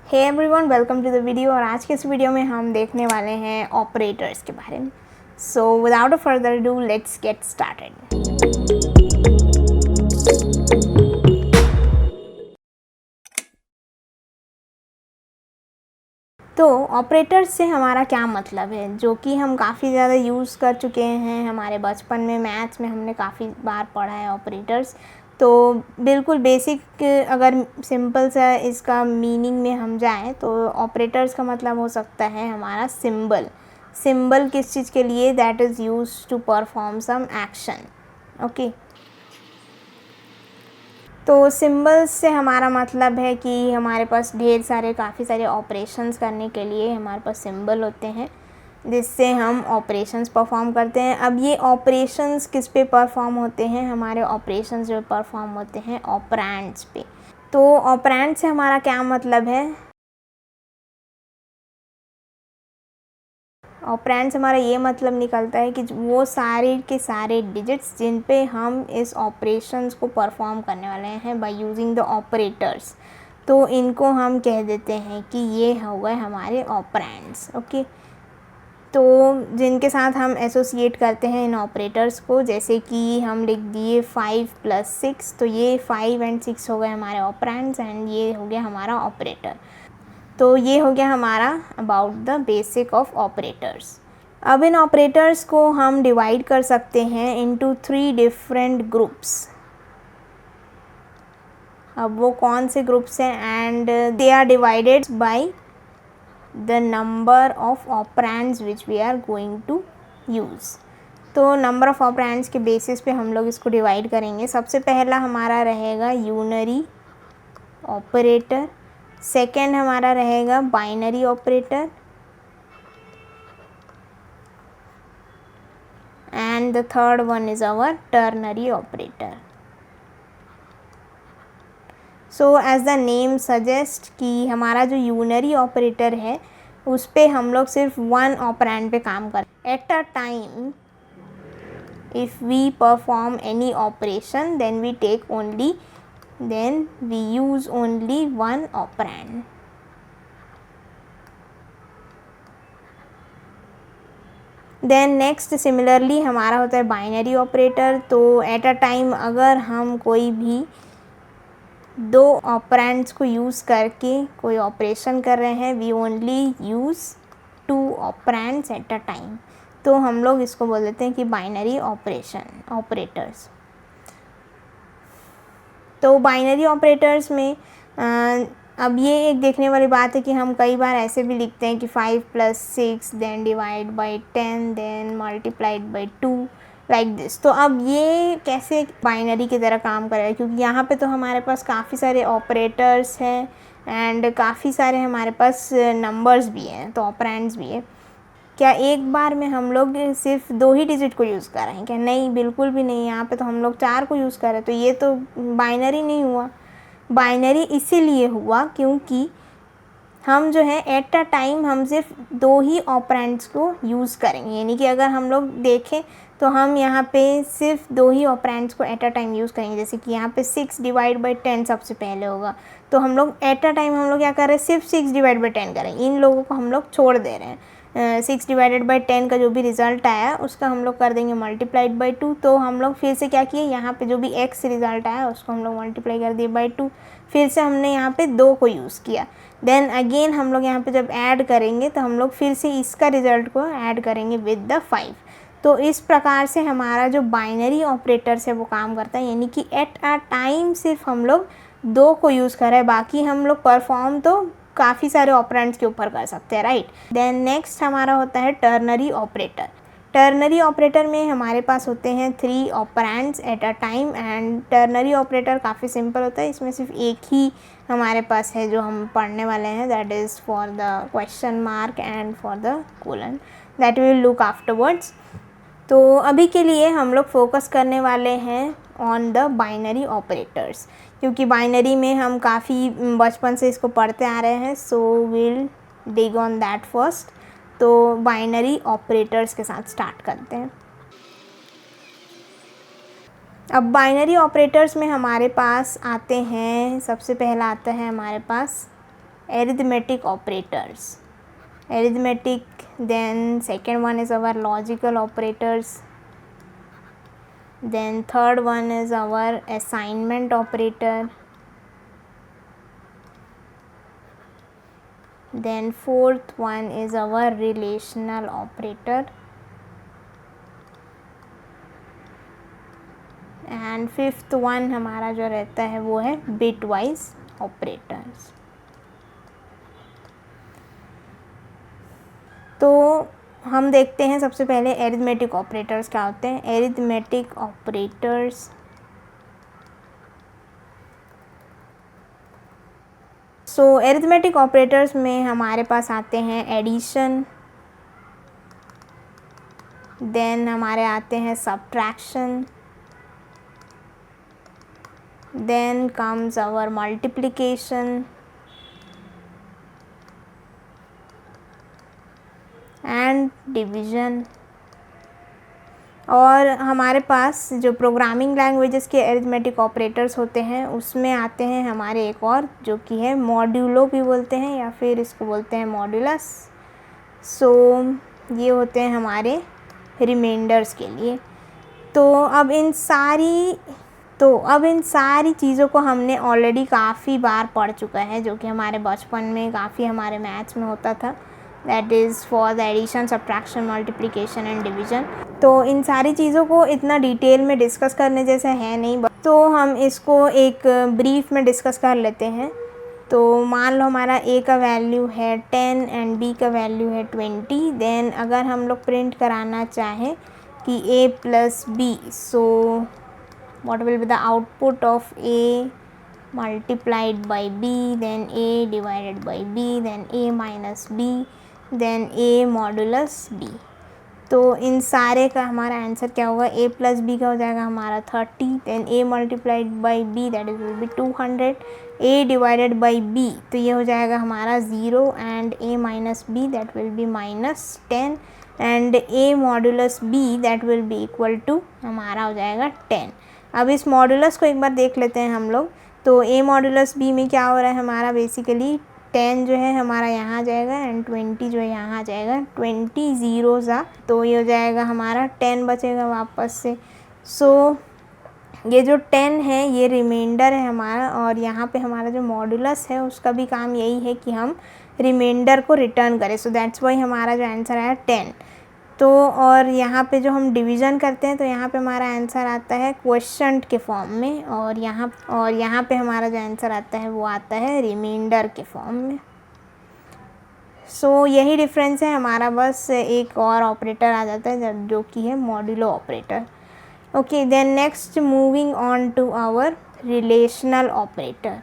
Hey everyone, welcome to the video. और आज के इस वीडियो में हम देखने वाले हैं ऑपरेटर्स के बारे में। So without a further do let's get started. तो ऑपरेटर्स से हमारा क्या मतलब है, जो कि हम काफ़ी ज़्यादा यूज़ कर चुके हैं हमारे बचपन में। मैथ्स में हमने काफ़ी बार पढ़ा है ऑपरेटर्स। तो बिल्कुल बेसिक अगर सिंपल सा इसका मीनिंग में हम जाएं तो ऑपरेटर्स का मतलब हो सकता है हमारा सिंबल। सिंबल किस चीज़ के लिए? That is use to perform some action. Okay, तो सिंबल्स से हमारा मतलब है कि हमारे पास काफ़ी सारे ऑपरेशंस करने के लिए हमारे पास सिंबल होते हैं, जिससे हम ऑपरेशंस परफॉर्म करते हैं। अब ये ऑपरेशंस किस पे परफॉर्म होते हैं? हमारे ऑपरेशंस जो परफॉर्म होते हैं ऑपरेंड्स पे। तो ऑपरेंड से हमारा क्या मतलब है? ऑपरेंड से हमारा ये मतलब निकलता है कि वो सारे के सारे डिजिट्स जिन पे हम इस ऑपरेशंस को परफॉर्म करने वाले हैं बाय यूजिंग द ऑपरेटर्स, तो इनको हम कह देते हैं कि ये हो गए हमारे ऑपरेंड्स। ओके, तो जिनके साथ हम एसोसिएट करते हैं इन ऑपरेटर्स को, जैसे कि हम लिख दिए 5 + 6, तो ये 5 और 6 हो गए हमारे ऑपरेंड्स एंड ये हो गया हमारा ऑपरेटर। तो ये हो गया हमारा about the basic of operators. अब इन ऑपरेटर्स को हम डिवाइड कर सकते हैं इनटू 3 डिफरेंट ग्रुप्स। अब वो कौन से ग्रुप्स हैं? And they are divided by the number of operands which we are going to use. तो नंबर ऑफ ऑपरेंड्स के बेसिस पे हम लोग इसको डिवाइड करेंगे। सबसे पहला हमारा रहेगा यूनरी ऑपरेटर, सेकेंड हमारा रहेगा binary operator, and the third one is our ternary operator. So as the name suggests कि हमारा जो यूनरी ऑपरेटर है उस पे हम लोग सिर्फ वन ऑपरेंड पे काम कर at a time. If we perform any operation then we take only then we use only one operand. Then next similarly हमारा होता है बाइनरी ऑपरेटर। तो एट अ टाइम अगर हम कोई भी दो ऑपरेंड्स को यूज़ करके कोई ऑपरेशन कर रहे हैं, we only use 2 operands at a time, तो हम लोग इसको बोल देते हैं कि बाइनरी ऑपरेटर्स। तो बाइनरी ऑपरेटर्स में अब ये एक देखने वाली बात है कि हम कई बार ऐसे भी लिखते हैं कि 5 + 6 then divide by 10 then multiplied by 2 like this. तो अब ये कैसे बाइनरी की तरह काम करेगा? क्योंकि यहाँ पे तो हमारे पास काफ़ी सारे ऑपरेटर्स हैं एंड काफ़ी सारे हमारे पास नंबर्स भी हैं, तो ऑपरेंड्स भी है। क्या एक बार में हम लोग सिर्फ 2 ही डिजिट को यूज़ कर रहे हैं क्या? नहीं, बिल्कुल भी नहीं। यहाँ पे तो हम लोग 4 को यूज़ कर रहे हैं, तो ये तो बाइनरी नहीं हुआ। बाइनरी इसीलिए हुआ क्योंकि हम जो है एट अ टाइम हम सिर्फ 2 ही ऑपरेंड्स को यूज़ करेंगे। यानी कि अगर हम लोग देखें तो हम यहाँ पे सिर्फ 2 ही ऑपरेंड्स को एट अ टाइम यूज़ करेंगे। जैसे कि यहाँ पे 6 / 10 सबसे पहले होगा, तो हम लोग एट अ टाइम हम लोग क्या कर रहे हैं? सिर्फ 6 / 10 करेंगे। इन लोगों को हम लोग छोड़ दे रहे हैं। 6 / 10 का जो भी रिज़ल्ट आया उसका हम लोग कर देंगे मल्टीप्लाइड बाई 2। तो हम लोग फिर से क्या किए, यहाँ पे जो भी x रिज़ल्ट आया उसको हम लोग मल्टीप्लाई कर दिए बाई 2। फिर से हमने यहाँ पे 2 को यूज़ किया। देन अगेन हम लोग यहाँ पे जब ऐड करेंगे तो हम लोग फिर से इसका रिज़ल्ट को ऐड करेंगे विद द 5। तो इस प्रकार से हमारा जो बाइनरी ऑपरेटर्स है वो काम करता है। यानी कि एट अ टाइम सिर्फ हम लोग 2 को यूज़ कर रहे हैं, बाकी हम लोग परफॉर्म तो काफ़ी सारे ऑपरेंड्स के ऊपर कर सकते हैं, राइट। देन नेक्स्ट हमारा होता है टर्नरी ऑपरेटर। टर्नरी ऑपरेटर में हमारे पास होते हैं 3 operands at a time and ternary operator काफ़ी सिंपल होता है। इसमें सिर्फ एक ही हमारे पास है जो हम पढ़ने वाले हैं, that is for the question mark and for the colon, that we will look afterwards. तो अभी के लिए हम लोग फोकस करने वाले हैं ऑन द बाइनरी ऑपरेटर्स, क्योंकि बाइनरी में हम काफ़ी बचपन से इसको पढ़ते आ रहे हैं। So will dig on that first. तो बाइनरी ऑपरेटर्स के साथ स्टार्ट करते हैं। अब बाइनरी ऑपरेटर्स में हमारे पास आते हैं, सबसे पहला आता है हमारे पास arithmetic operators. Arithmetic, then second one is our logical operators, then third one is our assignment operator, then fourth one is our relational operator, and fifth one हमारा जो रहता है वो है बिट वाइज ऑपरेटर्स। तो हम देखते हैं सबसे पहले एरिथमेटिक ऑपरेटर्स क्या होते हैं। एरिथमेटिक ऑपरेटर्स एरिथमेटिक ऑपरेटर्स में हमारे पास आते हैं एडिशन, देन हमारे आते हैं subtraction, then comes our multiplication and division। और हमारे पास जो प्रोग्रामिंग लैंग्वेजेस के एरिथमेटिक ऑपरेटर्स होते हैं उसमें आते हैं हमारे एक और जो कि है मॉड्यूलो भी बोलते हैं या फिर इसको बोलते हैं मॉड्यूलस। ये होते हैं हमारे रिमाइंडर्स के लिए। तो अब इन सारी चीज़ों को हमने ऑलरेडी काफ़ी बार पढ़ चुका है, जो कि हमारे बचपन में काफ़ी हमारे मैथ्स में होता था। That is for the addition, subtraction, multiplication and division. तो इन सारी चीज़ों को इतना डिटेल में डिस्कस करने जैसा है नहीं, तो हम इसको एक ब्रीफ में डिस्कस कर लेते हैं। तो मान लो हमारा a का वैल्यू है 10 एंड b का वैल्यू है 20। देन अगर हम लोग प्रिंट कराना चाहें कि a plus b, so what will be the output of a multiplied by b, then a divided by b, then a minus b, then a modulus b। तो इन सारे का हमारा आंसर क्या होगा, a प्लस बी का हो जाएगा हमारा 30, then a multiplied by b that is will be 200, a divided by b तो ये हो जाएगा हमारा 0 and a minus b that will be minus 10 and a modulus b that will be equal to हमारा हो जाएगा 10। अब इस मॉडुलस को एक बार देख लेते हैं हम लोग। तो a मॉडुलस b में क्या हो रहा है हमारा, बेसिकली 10 जो है हमारा यहाँ आ जाएगा एंड 20 जो है यहाँ आ जाएगा। 20 ज़ीरोज़ आ, तो ये हो जाएगा हमारा 10 बचेगा वापस से। ये जो 10 है ये रिमाइंडर है हमारा, और यहाँ पे हमारा जो मॉडुलस है उसका भी काम यही है कि हम रिमाइंडर को रिटर्न करें। सो दैट्स वाई हमारा जो आंसर आया 10। तो और यहाँ पे जो हम डिवीज़न करते हैं तो यहाँ पे हमारा आंसर आता है क्वेश्चन के फॉर्म में, और यहाँ पे हमारा जो आंसर आता है वो आता है रिमाइंडर के फॉर्म में। यही डिफरेंस है हमारा, बस एक और ऑपरेटर आ जाता है जो कि है modulo operator. Okay, then next moving on to our relational operator.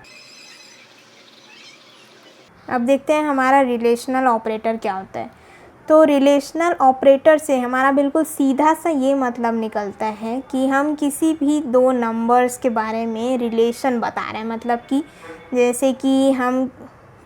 अब देखते हैं हमारा रिलेशनल ऑपरेटर क्या होता है। तो रिलेशनल ऑपरेटर से हमारा बिल्कुल सीधा सा ये मतलब निकलता है कि हम किसी भी दो नंबर्स के बारे में रिलेशन बता रहे हैं। मतलब कि जैसे कि हम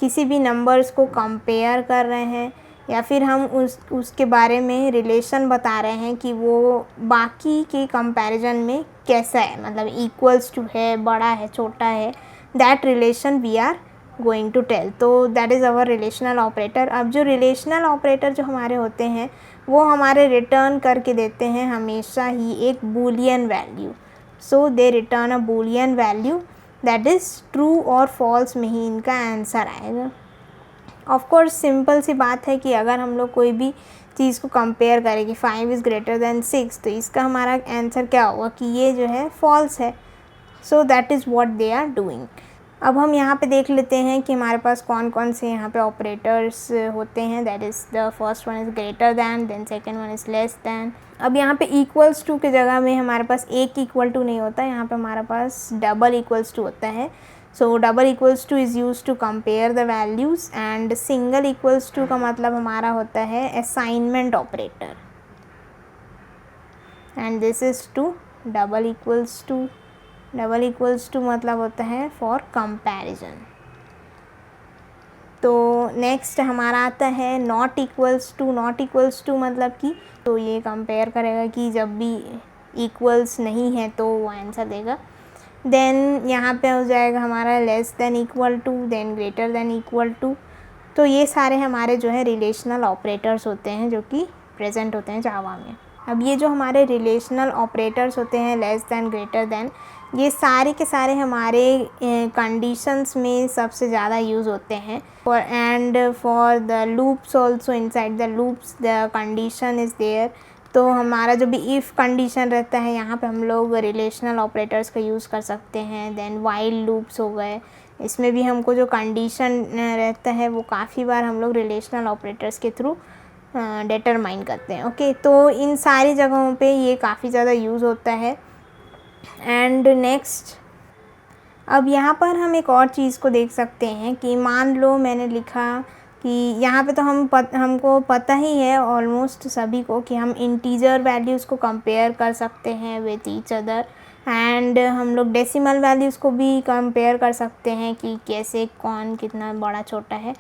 किसी भी नंबर्स को कंपेयर कर रहे हैं या फिर हम उसके बारे में रिलेशन बता रहे हैं कि वो बाकी के कंपैरिजन में कैसा है, मतलब इक्वल्स टू है, बड़ा है, छोटा है, that relation we are going to tell. तो that is our relational operator. अब जो रिलेशनल ऑपरेटर जो हमारे होते हैं वो हमारे रिटर्न करके देते हैं हमेशा ही एक Boolean value. So they return a Boolean value, that is true और फॉल्स में ही इनका आंसर आएगा। ऑफ कोर्स सिंपल सी बात है कि अगर हम लोग कोई भी चीज़ को कंपेयर करें कि 5 इज़ ग्रेटर दैन 6, तो इसका हमारा आंसर क्या होगा कि ये जो है फॉल्स है। So that is what they are doing. अब हम यहाँ पे देख लेते हैं कि हमारे पास कौन कौन से यहाँ पे ऑपरेटर्स होते हैं। That is the first one is greater than, then second one is less than. अब यहाँ पे इक्वल्स टू के जगह में हमारे पास एक इक्वल टू नहीं होता, यहाँ पे हमारे पास डबल इक्वल्स टू होता है। So double equals to is use to compare the values, and single equals to का मतलब हमारा होता है assignment operator, and this is to double equals to. Double equals to मतलब होता है फॉर कंपैरिजन। तो नेक्स्ट हमारा आता है not equals to. Not equals to मतलब कि तो ये कंपेयर करेगा कि जब भी इक्वल्स नहीं है तो वो आंसर देगा। देन यहाँ पे हो जाएगा हमारा less than equal to, then greater than equal to. तो ये सारे हमारे जो है रिलेशनल ऑपरेटर्स होते हैं जो कि प्रेजेंट होते हैं जावा में। अब ये जो हमारे रिलेशनल ऑपरेटर्स होते हैं लेस देन, ग्रेटर देन, ये सारे के सारे हमारे कंडीशंस में सबसे ज़्यादा यूज़ होते हैं। For the loops also, inside the loops the condition is there. तो हमारा जो भी इफ़ कंडीशन रहता है यहाँ पे हम लोग रिलेशनल ऑपरेटर्स का यूज़ कर सकते हैं। देन वाइल लूप्स हो गए, इसमें भी हमको जो कंडीशन रहता है वो काफ़ी बार हम लोग रिलेशनल ऑपरेटर्स के थ्रू डिटरमाइन करते हैं। ओके, तो इन सारी जगहों पे ये काफ़ी ज़्यादा यूज़ होता है। एंड नेक्स्ट, अब यहाँ पर हम एक और चीज़ को देख सकते हैं कि मान लो मैंने लिखा कि यहाँ पे तो हमको पता ही है ऑलमोस्ट सभी को कि हम इंटीजर वैल्यूज़ को कंपेयर कर सकते हैं विथ ईच अदर, एंड हम लोग डेसिमल वैल्यूज़ को भी कंपेयर कर सकते हैं कि कैसे कौन कितना बड़ा छोटा है।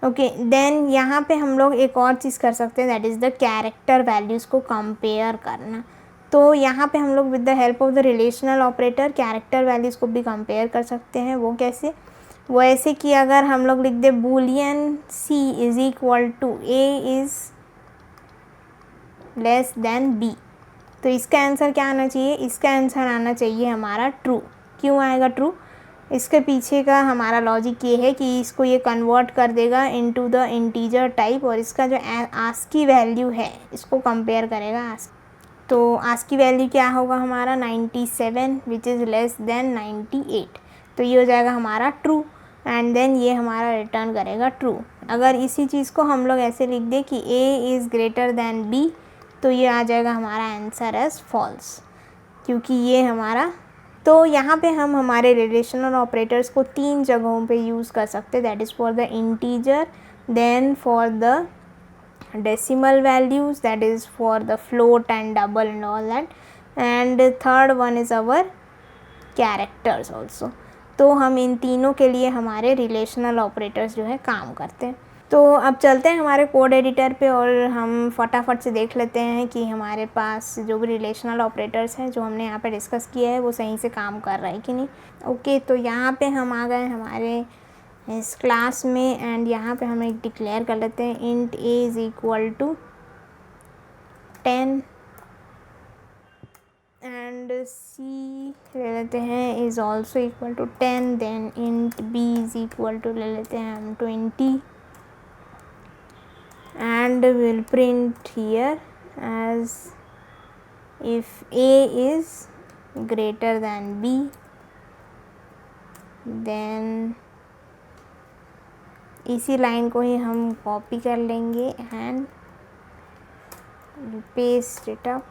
ओके, देन यहाँ पे हम लोग एक और चीज़ कर सकते हैं, that is the character values को कंपेयर करना। तो यहाँ पे हम लोग with the help of the relational operator character values को भी कंपेयर कर सकते हैं। वो कैसे? वो ऐसे कि अगर हम लोग लिख दे boolean c is equal to a is less than b, तो इसका आंसर क्या आना चाहिए? इसका आंसर आना चाहिए हमारा ट्रू। क्यों आएगा ट्रू? इसके पीछे का हमारा लॉजिक ये है कि इसको ये कन्वर्ट कर देगा इनटू द इंटीजर टाइप, और इसका जो आस्की वैल्यू है इसको कंपेयर करेगा। तो आस्की वैल्यू क्या होगा हमारा 97 विच इज़ लेस देन 98, तो ये हो जाएगा हमारा ट्रू, एंड देन ये हमारा रिटर्न करेगा ट्रू। अगर इसी चीज़ को हम लोग ऐसे लिख दें कि a is greater than b, तो ये आ जाएगा हमारा आंसर एज फॉल्स, क्योंकि ये हमारा। तो यहाँ पे हम हमारे रिलेशनल ऑपरेटर्स को 3 जगहों पे यूज़ कर सकते हैं, that is for the integer, then for the decimal values, that is for the float and double and all that, and third one is our characters also। तो हम इन तीनों के लिए हमारे रिलेशनल ऑपरेटर्स जो है काम करते हैं। तो अब चलते हैं हमारे कोड एडिटर पे और हम फटाफट से देख लेते हैं कि हमारे पास जो भी रिलेशनल ऑपरेटर्स हैं जो हमने यहाँ पे डिस्कस किया है वो सही से काम कर रहा है कि नहीं। ओके, तो यहाँ पे हम आ गए हमारे इस क्लास में, एंड यहाँ पे हम एक डिक्लेयर कर लेते हैं int a is equal to 10 and c ले लेते हैं is also equal to 10, then int b is equal to ले लेते हैं हम 20, and will print here as if a is greater than b, then इसी लाइन को ही हम कॉपी कर लेंगे एंड पेस्ट इट अप।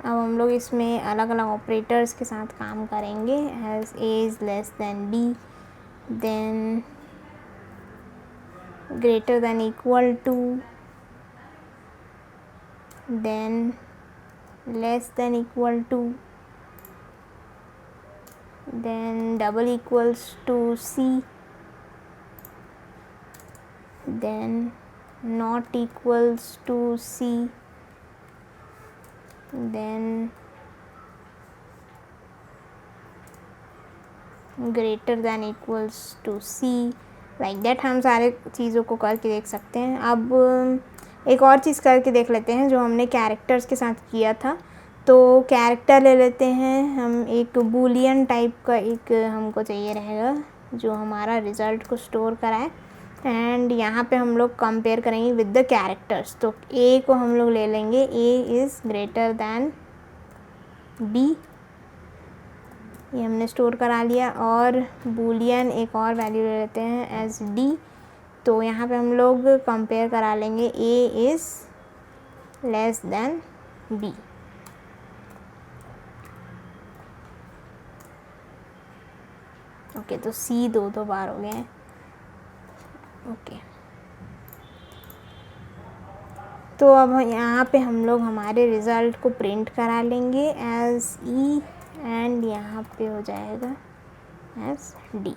अब हम लोग इसमें अलग अलग ऑपरेटर्स के साथ काम करेंगे, as a is less than b, then greater than equal to, then less than equal to, then double equals to c, then not equals to c, then greater than equals to c, like that। हम सारे चीज़ों को करके देख सकते हैं। अब एक और चीज़ करके देख लेते हैं जो हमने कैरेक्टर्स के साथ किया था। तो कैरेक्टर ले लेते हैं हम, एक बूलियन टाइप का एक हमको चाहिए रहेगा जो हमारा रिज़ल्ट को स्टोर कराए, एंड यहाँ पे हम लोग कंपेयर करेंगे विद द कैरेक्टर्स। तो a को हम लोग ले लेंगे a is greater than b, ये हमने स्टोर करा लिया, और बूलियन एक और वैल्यू ले लेते हैं एज d। तो यहाँ पे हम लोग कंपेयर करा लेंगे a is less than b। Okay, तो c दो बार हो गए हैं। ओके, तो अब यहाँ पे हम लोग हमारे रिज़ल्ट को प्रिंट करा लेंगे एज e, एंड यहाँ पे हो जाएगा एज d।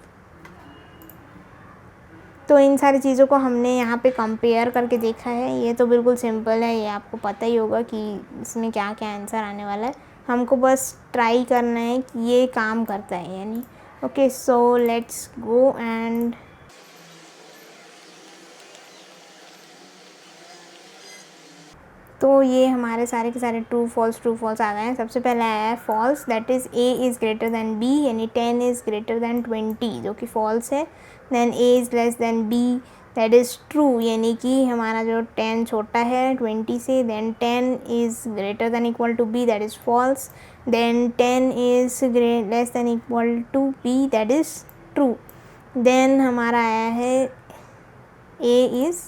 तो इन सारी चीज़ों को हमने यहाँ पे कंपेयर करके देखा है। ये तो बिल्कुल सिंपल है, ये आपको पता ही होगा कि इसमें क्या क्या आंसर आने वाला है। हमको बस ट्राई करना है कि ये काम करता है यानी। Okay, so let's go and तो ये हमारे सारे के सारे ट्रू फॉल्स आ गए हैं। सबसे पहले आया है false, that is a is greater than b, यानी 10 इज़ ग्रेटर दैन 20, जो कि फॉल्स है। Then a is less than b, that is true, यानी कि हमारा जो 10 छोटा है 20 से। Then 10 is greater than equal to b, that is false. Then 10 is less than equal to b, that is true. Then हमारा आया है a is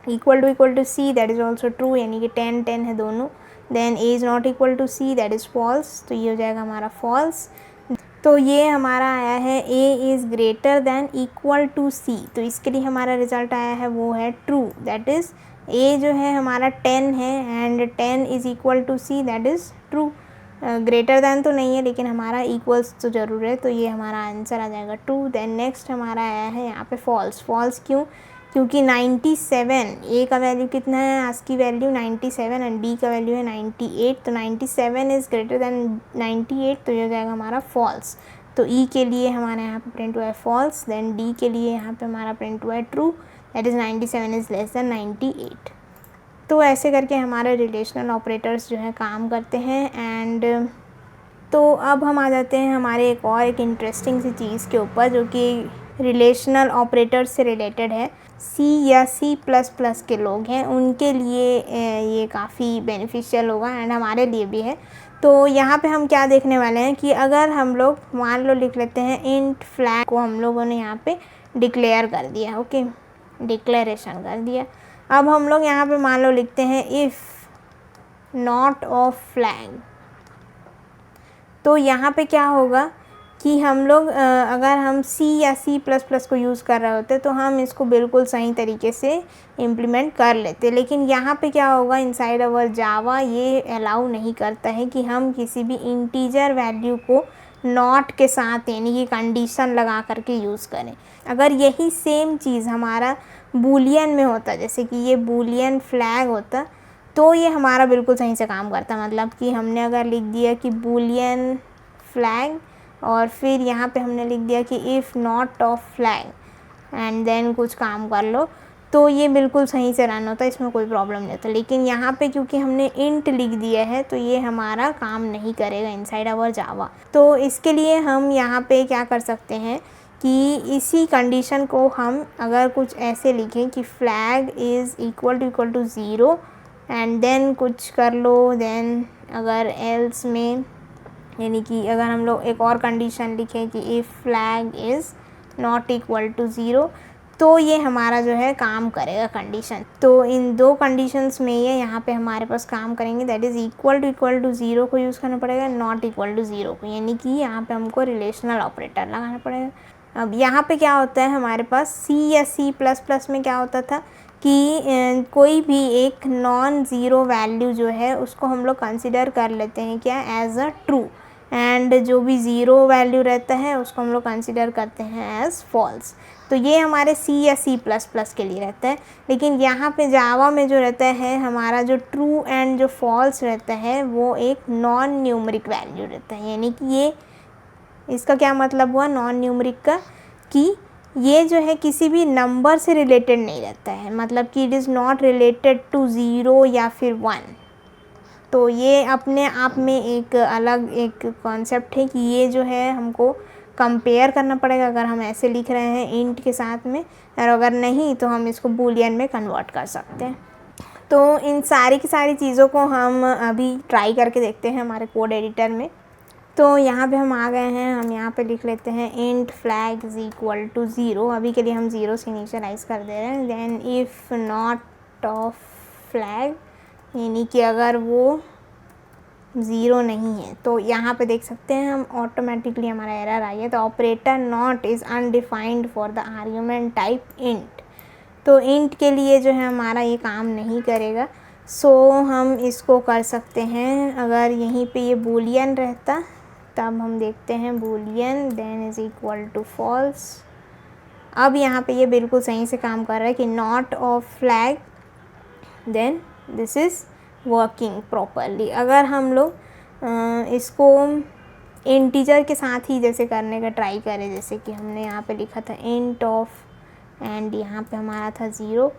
equal to c, that is also true, यानी कि 10 10 है दोनों। Then a is not equal to c, that is false, तो ये हो जाएगा हमारा फॉल्स। तो ये हमारा आया है A is greater than equal to C, तो इसके लिए हमारा रिजल्ट आया है वो है ट्रू, दैट इज़ ए जो है हमारा 10 है and 10 is equal to c, that is true. Greater than तो नहीं है लेकिन हमारा इक्वल्स तो ज़रूर है, तो ये हमारा आंसर आ जाएगा ट्रू। देन नेक्स्ट हमारा आया है यहाँ पे फॉल्स। फॉल्स क्यों? क्योंकि 97, ए का वैल्यू कितना है, आज की वैल्यू 97 एंड बी का वैल्यू है 98, तो 97 इज़ ग्रेटर दैन 98, तो ये हो जाएगा हमारा फॉल्स। तो ई के लिए हमारे यहाँ पे प्रिंट हुआ है फॉल्स। देन डी के लिए यहाँ पे हमारा प्रिंट हुआ है true, that is 97 is less then 98। तो ऐसे करके हमारे रिलेशनल ऑपरेटर्स जो है काम करते हैं। एंड तो अब हम आ जाते हैं हमारे एक इंटरेस्टिंग सी चीज़ के ऊपर, जो कि रिलेशनल ऑपरेटर्स से रिलेटेड है। सी या C++ के लोग हैं उनके लिए ये काफ़ी बेनिफिशियल होगा एंड हमारे लिए भी है। तो यहाँ पे हम क्या देखने वाले हैं कि अगर हम लोग मान लो लिख लेते हैं इंट फ्लैग को हम लोगों ने यहाँ पे डिक्लेयर कर दिया, ओके, डिक्लेरेशन कर दिया। अब हम लोग यहाँ पे मान लो लिखते हैं इफ़ नॉट ऑफ फ्लैग, तो यहाँ पे क्या होगा कि हम लोग अगर हम C या C++ को यूज़ कर रहे होते तो हम इसको बिल्कुल सही तरीके से इम्प्लीमेंट कर लेते, लेकिन यहाँ पे क्या होगा, इनसाइड अवर जावा ये अलाउ नहीं करता है कि हम किसी भी इंटीजर वैल्यू को नॉट के साथ यानी कि कंडीशन लगा करके यूज़ करें। अगर यही सेम चीज़ हमारा बूलियन में होता, जैसे कि ये बूलियन फ्लैग होता, तो ये हमारा बिल्कुल सही से काम करता। मतलब कि हमने अगर लिख दिया कि बूलियन फ्लैग और फिर यहाँ पे हमने लिख दिया कि if not of flag and then कुछ काम कर लो, तो ये बिल्कुल सही से रन होता है, इसमें कोई प्रॉब्लम नहीं होता। लेकिन यहाँ पे क्योंकि हमने इंट लिख दिया है तो ये हमारा काम नहीं करेगा इनसाइड आवर जावा। तो इसके लिए हम यहाँ पे क्या कर सकते हैं कि इसी कंडीशन को हम अगर कुछ ऐसे लिखें कि flag is equal to 0 and then कुछ कर लो, देन अगर एल्स में यानी कि अगर हम लोग एक और कंडीशन लिखें कि if flag is not equal to 0, तो ये हमारा जो है काम करेगा कंडीशन। तो इन दो कंडीशंस में ये यहाँ पे हमारे पास काम करेंगे, दैट इज़ इक्वल टू 0 को यूज़ करना पड़ेगा, नॉट इक्वल टू 0 को, यानी कि यहाँ पे हमको रिलेशनल ऑपरेटर लगाना पड़ेगा। अब यहाँ पे क्या होता है हमारे पास C या C++ में क्या होता था कि कोई भी एक नॉन ज़ीरो वैल्यू जो है उसको हम लोग कंसिडर कर लेते हैं क्या, एज अ ट्रू, एंड जो भी ज़ीरो वैल्यू रहता है उसको हम लोग कंसिडर करते हैं एज़ फॉल्स। तो ये हमारे C या C++ के लिए रहता है। लेकिन यहाँ पे जावा में जो रहता है हमारा जो ट्रू एंड जो फॉल्स रहता है वो एक नॉन न्यूमरिक वैल्यू रहता है, यानी कि ये इसका क्या मतलब हुआ नॉन न्यूमरिक का, कि ये जो है किसी भी नंबर से रिलेटेड नहीं रहता है, मतलब कि it is not related to 0 या फिर 1। तो ये अपने आप में एक अलग एक कॉन्सेप्ट है कि ये जो है हमको कंपेयर करना पड़ेगा अगर हम ऐसे लिख रहे हैं इंट के साथ में, और अगर नहीं तो हम इसको बूलियन में कन्वर्ट कर सकते हैं। तो इन सारी की सारी चीज़ों को हम अभी ट्राई करके देखते हैं हमारे कोड एडिटर में। तो यहाँ पे हम आ गए हैं, हम यहाँ पे लिख लेते हैं int flag is equal to 0, अभी के लिए हम 0 से इनिशियलाइज कर दे रहे हैं। Then if not of flag, यानी कि अगर वो 0 नहीं है, तो यहाँ पे देख सकते हैं हम ऑटोमेटिकली हमारा एरर आई है। तो operator not is undefined for the argument type int, तो इंट के लिए जो है हमारा ये काम नहीं करेगा। सो हम इसको कर सकते हैं, अगर यहीं पे ये बूलियन रहता तब हम देखते हैं boolean then is equal to false. अब यहाँ पे ये बिल्कुल सही से काम कर रहा है कि not of flag, then this is working properly. अगर हम लोग इसको इंटीजर के साथ ही जैसे करने का ट्राई करें, जैसे कि हमने यहाँ पे लिखा था इंट ऑफ एंड यहाँ पे हमारा था 0।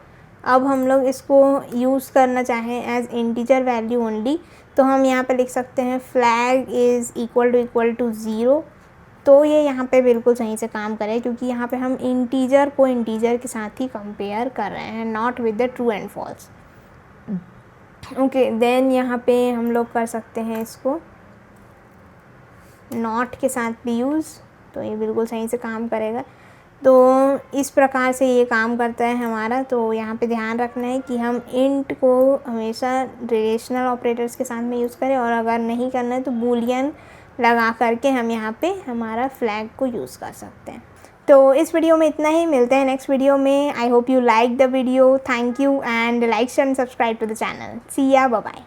अब हम लोग इसको यूज़ करना चाहें एज इंटीजर वैल्यू ओनली, तो हम यहाँ पे लिख सकते हैं फ्लैग इज़ इक्वल टू 0। तो ये यहाँ पे बिल्कुल सही से काम करे, क्योंकि यहाँ पे हम इंटीजर को इंटीजर के साथ ही कंपेयर कर रहे हैं, not with the true and false. Okay, then यहाँ पे हम लोग कर सकते हैं इसको नॉट के साथ भी यूज़, तो ये बिल्कुल सही से काम करेगा। तो इस प्रकार से ये काम करता है हमारा। तो यहाँ पे ध्यान रखना है कि हम इंट को हमेशा रिलेशनल ऑपरेटर्स के साथ में यूज़ करें, और अगर नहीं करना है तो बूलियन लगा करके हम यहाँ पे हमारा फ्लैग को यूज़ कर सकते हैं। तो इस वीडियो में इतना ही, मिलते हैं नेक्स्ट वीडियो में। I hope you like the video. Thank you and like share and subscribe to the channel. See ya, bye bye.